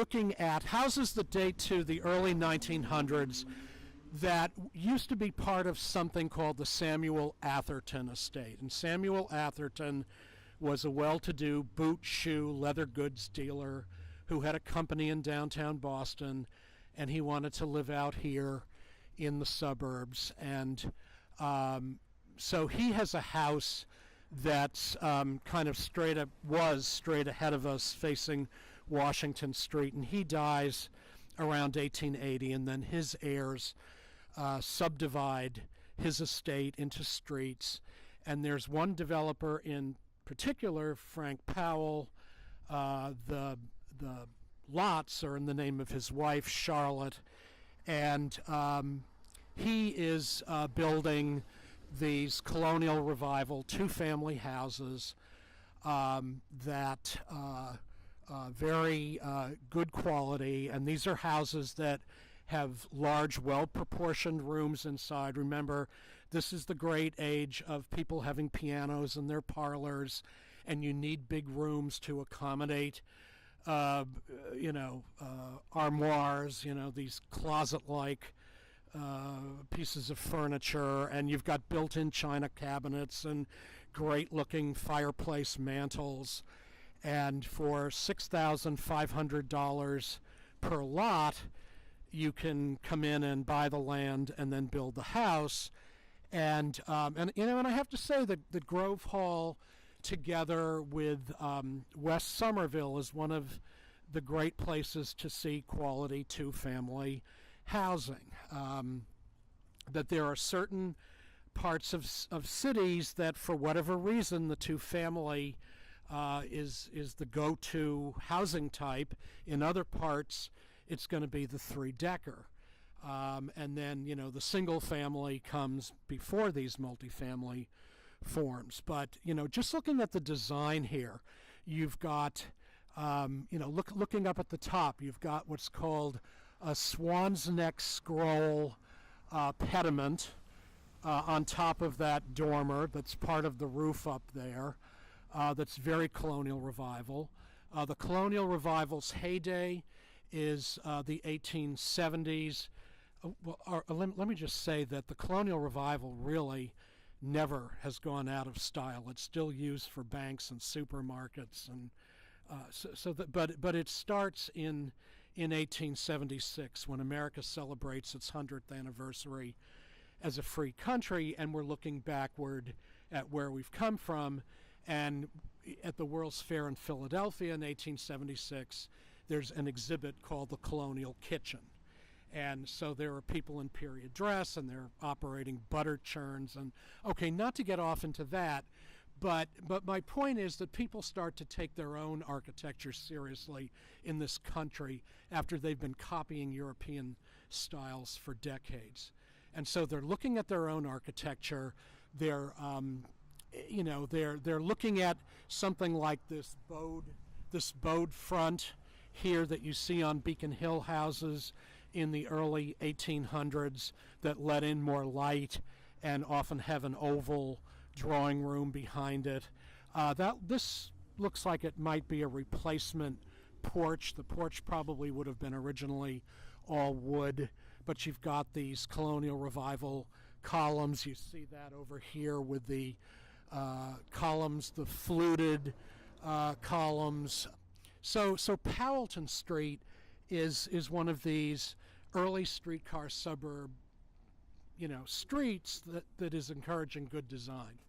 looking at houses that date to the early 1900s that used to be part of something called the Samuel Atherton estate. And Samuel Atherton was a well-to-do boot, shoe, leather goods dealer who had a company in downtown Boston, and he wanted to live out here in the suburbs. And so he has a house that's kind of straight ahead of us, facing Washington Street, and he dies around 1880, and then his heirs subdivide his estate into streets. And there's one developer in particular, Frank Powell. The lots are in the name of his wife, Charlotte, and he is building these colonial revival two-family houses that very good quality, and these are houses that have large, well-proportioned rooms inside. Remember, this is the great age of people having pianos in their parlors, and you need big rooms to accommodate armoires, these closet-like pieces of furniture, and you've got built-in china cabinets and great-looking fireplace mantels. And for $6,500 per lot, you can come in and buy the land and then build the house. And I have to say that the Grove Hall, together with West Somerville, is one of the great places to see quality two-family housing. That there are certain parts of cities that, for whatever reason, the two-family is the go-to housing type. In other parts, it's going to be the three-decker. And then, the single family comes before these multifamily forms. But, just looking at the design here, you've got, looking up at the top, you've got what's called a swan's neck scroll pediment on top of that dormer that's part of the roof up there. That's very colonial revival. The colonial revival's heyday is the 1870s. Let me just say that the colonial revival really never has gone out of style. It's still used for banks and supermarkets, and but it starts in 1876 when America celebrates its 100th anniversary as a free country, and we're looking backward at where we've come from. And at the World's Fair in Philadelphia in 1876, there's an exhibit called the Colonial Kitchen. And so there are people in period dress, and they're operating butter churns. And okay, not to get off into that, but my point is that people start to take their own architecture seriously in this country after they've been copying European styles for decades. And so they're looking at their own architecture. They're looking at something like this bowed front here that you see on Beacon Hill houses in the early 1800s that let in more light and often have an oval drawing room behind it. This looks like it might be a replacement porch. The porch probably would have been originally all wood, but you've got these colonial revival columns. You see that over here with the columns, the fluted columns. So Powellton Street is one of these early streetcar suburb, streets that is encouraging good design.